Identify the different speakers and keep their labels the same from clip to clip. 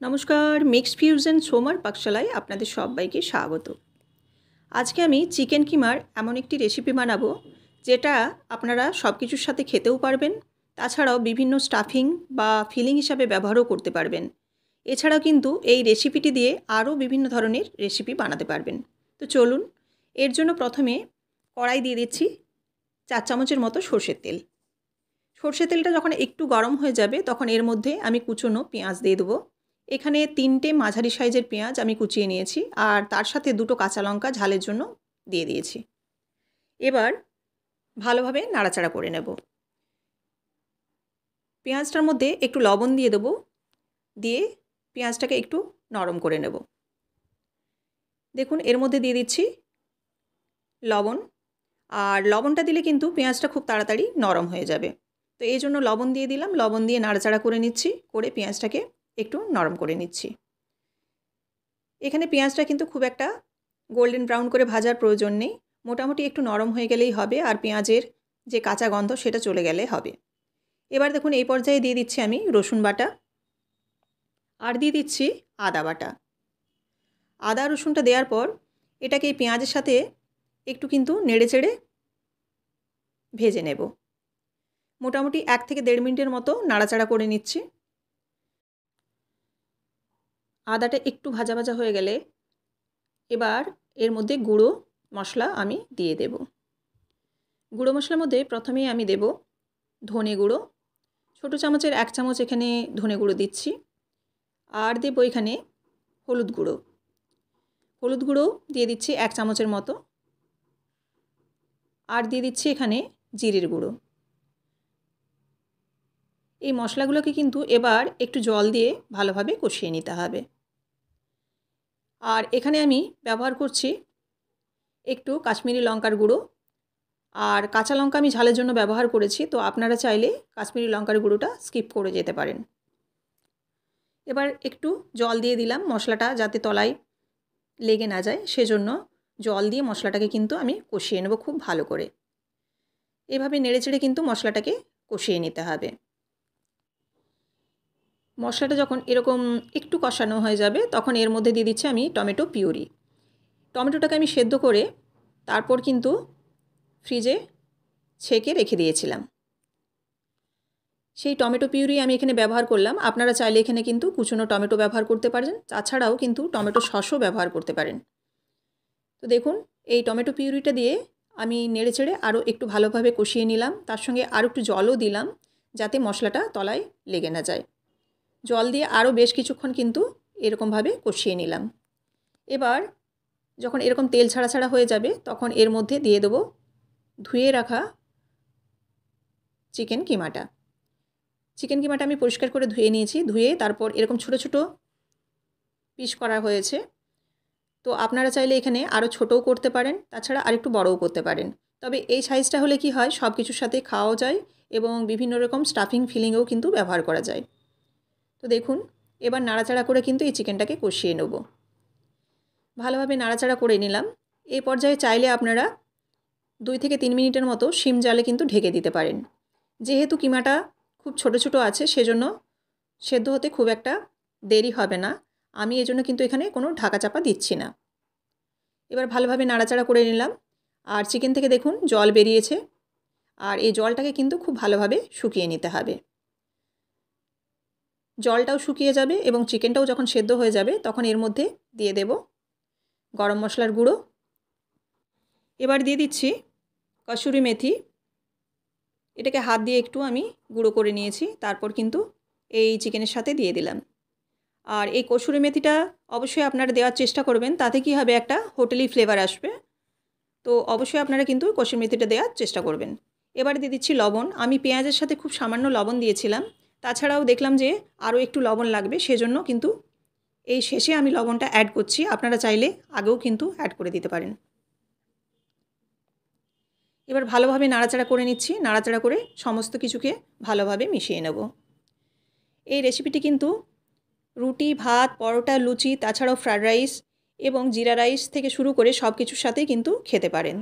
Speaker 1: নমস্কার, mixed fusion সোমার পাকশালায় আপনাদের সবাইকে স্বাগত। আজকে আমি চিকেন কিমার এমন একটি রেসিপি বানাবো যেটা আপনারা সব কিছুর সাথে খেতেও পারবেন, তাছাড়াও বিভিন্ন স্টাফিং বা ফিলিং হিসাবে ব্যবহারও করতে পারবেন। এছাড়াও কিন্তু এই রেসিপিটি দিয়ে আরও বিভিন্ন ধরনের রেসিপি বানাতে পারবেন। তো চলুন, এর জন্য প্রথমে কড়াই দিয়ে দিচ্ছি 4 চামচের মতো সর্ষের তেল। সর্ষের তেলটা যখন একটু গরম হয়ে যাবে তখন এর মধ্যে আমি কুচনো পেঁয়াজ দিয়ে দেবো। এখানে 3টে মাঝারি সাইজের পেঁয়াজ আমি কুচিয়ে নিয়েছি, আর তার সাথে 2টো কাঁচা লঙ্কা ঝালের জন্য দিয়ে দিয়েছি। এবার ভালোভাবে নাড়াচাড়া করে নেব। পেঁয়াজটার মধ্যে একটু লবণ দিয়ে দেবো, দিয়ে পেঁয়াজটাকে একটু নরম করে নেব। দেখুন, এর মধ্যে দিয়ে দিচ্ছি লবণ, আর লবণটা দিলে কিন্তু পেঁয়াজটা খুব তাড়াতাড়ি নরম হয়ে যাবে। তো এই জন্য লবণ দিয়ে দিলাম। লবণ দিয়ে নাড়াচাড়া করে নিচ্ছি, করে পেঁয়াজটাকে একটু নরম করে নিচ্ছি। এখানে পেঁয়াজটা কিন্তু খুব একটা গোল্ডেন ব্রাউন করে ভাজার প্রয়োজন নেই, মোটামুটি একটু নরম হয়ে গেলেই হবে, আর পেঁয়াজের যে কাঁচা গন্ধ সেটা চলে গেলে হবে। এবার দেখুন, এই পর্যায়ে দিয়ে দিচ্ছি আমি রসুন বাটা, আর দিয়ে দিচ্ছি আদা বাটা। আদা রসুনটা দেওয়ার পর এটাকে এই পেঁয়াজের সাথে একটু কিন্তু নেড়েচেড়ে ভেজে নেব। মোটামুটি 1 থেকে 1.5 মিনিটের মতো নাড়াচাড়া করে নিচ্ছি। আদাটা একটু ভাজা ভাজা হয়ে গেলে এবার এর মধ্যে গুঁড়ো মশলা আমি দিয়ে দেব। গুঁড়ো মশলার মধ্যে প্রথমেই আমি দেব ধনে গুঁড়ো, ছোটো চামচের 1 চামচ এখানে ধনে গুঁড়ো দিচ্ছি। আর দেব এখানে হলুদ গুঁড়ো। হলুদ গুঁড়ো দিয়ে দিচ্ছি 1 চামচের মতো। আর দিয়ে দিচ্ছি এখানে জিরের গুঁড়ো। এই মশলাগুলোকে কিন্তু এবার একটু জল দিয়ে ভালোভাবে কষিয়ে নিতে হবে। আর এখানে আমি ব্যবহার করছি একটু কাশ্মীরি লঙ্কার গুঁড়ো, আর কাঁচা লঙ্কা আমি ঝালের জন্য ব্যবহার করেছি, তো আপনারা চাইলে কাশ্মীরি লঙ্কার গুঁড়োটা স্কিপ করে যেতে পারেন। এবার একটু জল দিয়ে দিলাম, মশলাটা যাতে তলায় লেগে না যায় সেজন্য জল দিয়ে মশলাটাকে কিন্তু আমি কষিয়ে নেব খুব ভালো করে। এভাবে নেড়েচেড়ে কিন্তু মশলাটাকে কষিয়ে নিতে হবে। মশলাটা যখন এরকম একটু কষানো হয়ে যাবে তখন এর মধ্যে দিয়ে দিচ্ছি আমি টমেটো পিউরি। টমেটোটাকে আমি সেদ্ধ করে তারপর কিন্তু ফ্রিজে ছেঁকে রেখে দিয়েছিলাম। সেই টমেটো পিউরি আমি এখানে ব্যবহার করলাম। আপনারা চাইলে এখানে কিন্তু কুচনো টমেটো ব্যবহার করতে পারেন, তাছাড়াও কিন্তু টমেটো সসও ব্যবহার করতে পারেন। তো দেখুন, এই টমেটো পিউরিটা দিয়ে আমি নেড়েচেড়ে আরও একটু ভালোভাবে কষিয়ে নিলাম। তার সঙ্গে আরও একটু জলও দিলাম যাতে মশলাটা তলায় লেগে না যায়। জল দিয়ে আরও বেশ কিছুক্ষণ কিন্তু এরকমভাবে কষিয়ে নিলাম। এবার যখন এরকম তেল ছাড়া ছাড়া হয়ে যাবে তখন এর মধ্যে দিয়ে দেবো ধুয়ে রাখা চিকেন কিমাটা। চিকেন কিমাটা আমি পরিষ্কার করে ধুয়ে নিয়েছি। ধুয়ে তারপর এরকম ছোটো ছোটো পিস করা হয়েছে। তো আপনারা চাইলে এখানে আরও ছোটও করতে পারেন, তাছাড়া আরেকটু বড়ও করতে পারেন। তবে এই সাইজটা হলে কি হয়, সব কিছুর সাথে খাওয়াও যায় এবং বিভিন্ন রকম স্টাফিং ফিলিংয়েও কিন্তু ব্যবহার করা যায়। তো দেখুন, এবার নাড়াচাড়া করে কিন্তু এই চিকেনটাকে কষিয়ে নেব। ভালোভাবে নাড়াচাড়া করে নিলাম। এই পর্যায়ে চাইলে আপনারা 2 থেকে 3 মিনিটের মতো সিম জালে কিন্তু ঢেকে দিতে পারেন। যেহেতু কিমাটা খুব ছোট ছোট আছে সেজন্য সেদ্ধ হতে খুব একটা দেরি হবে না। আমি এজন্য কিন্তু এখানে কোনো ঢাকা চাপা দিচ্ছি না। এবার ভালোভাবে নাড়াচাড়া করে নিলাম। আর চিকেন থেকে দেখুন জল বেরিয়েছে, আর এই জলটাকে কিন্তু খুব ভালোভাবে শুকিয়ে নিতে হবে। জলটাও শুকিয়ে যাবে এবং চিকেনটাও যখন সেদ্ধ হয়ে যাবে তখন এর মধ্যে দিয়ে দেব গরম মশলার গুঁড়ো। এবার দিয়ে দিচ্ছি কসুরি মেথি। এটাকে হাত দিয়ে একটু আমি গুঁড়ো করে নিয়েছি, তারপর কিন্তু এই চিকেনের সাথে দিয়ে দিলাম। আর এই কসুরি মেথিটা অবশ্যই আপনারা দেওয়ার চেষ্টা করবেন, তাতে কি হবে, একটা হোটেলি ফ্লেভার আসবে। তো অবশ্যই আপনারা কিন্তু কসুরি মেথিটা দেওয়ার চেষ্টা করবেন। এবার দিয়ে দিচ্ছি লবণ। আমি পেঁয়াজের সাথে খুব সামান্য লবণ দিয়েছিলাম, তাছাড়াও দেখলাম যে আরও একটু লবণ লাগবে, সেজন্য কিন্তু এই শেষে আমি লবণটা অ্যাড করছি। আপনারা চাইলে আগেও কিন্তু অ্যাড করে দিতে পারেন। এবার ভালোভাবে নাড়াচাড়া করে নিচ্ছি। নাড়াচাড়া করে সমস্ত কিছুকে ভালোভাবে মিশিয়ে নেব। এই রেসিপিটি কিন্তু রুটি, ভাত, পরোটা, লুচি, তাছাড়াও ফ্রায়েড রাইস এবং জিরা রাইস থেকে শুরু করে সব কিছুর সাথেই কিন্তু খেতে পারেন।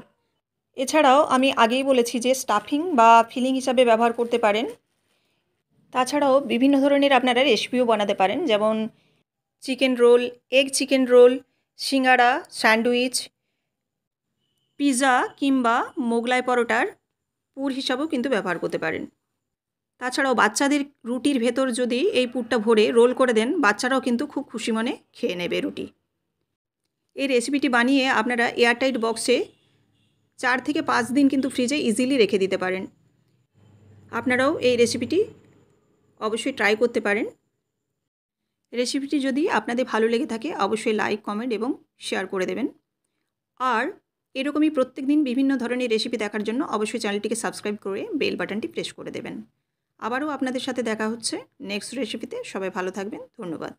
Speaker 1: এছাড়াও আমি আগেই বলেছি যে স্টাফিং বা ফিলিং হিসাবে ব্যবহার করতে পারেন। তাছাড়াও বিভিন্ন ধরনের আপনারা রেসিপিও বানাতে পারেন, যেমন chicken roll, egg chicken roll, singara, sandwich, pizza কিংবা মোগলাই পরোটার পুর হিসাবেও কিন্তু ব্যবহার করতে পারেন। তাছাড়াও বাচ্চাদের রুটির ভেতর যদি এই পুরটা ভরে রোল করে দেন, বাচ্চারাও কিন্তু খুব খুশি মনে খেয়ে নেবে রুটি। এই রেসিপিটি বানিয়ে আপনারা এয়ারটাইট বক্সে 4 থেকে 5 দিন কিন্তু ফ্রিজে ইজিলি রেখে দিতে পারেন। আপনারাও এই রেসিপিটি অবশ্যই ট্রাই করতে পারেন। রেসিপিটি যদি আপনাদের ভালো লেগে থাকে অবশ্যই লাইক, কমেন্ট এবং শেয়ার করে দেবেন। আর এরকমই প্রত্যেকদিন বিভিন্ন ধরনের রেসিপি দেখার জন্য অবশ্যই চ্যানেলটিকে সাবস্ক্রাইব করে বেল বাটনটি প্রেস করে দেবেন। আবারও আপনাদের সাথে দেখা হচ্ছে নেক্সট রেসিপিতে। সবাই ভালো থাকবেন। ধন্যবাদ।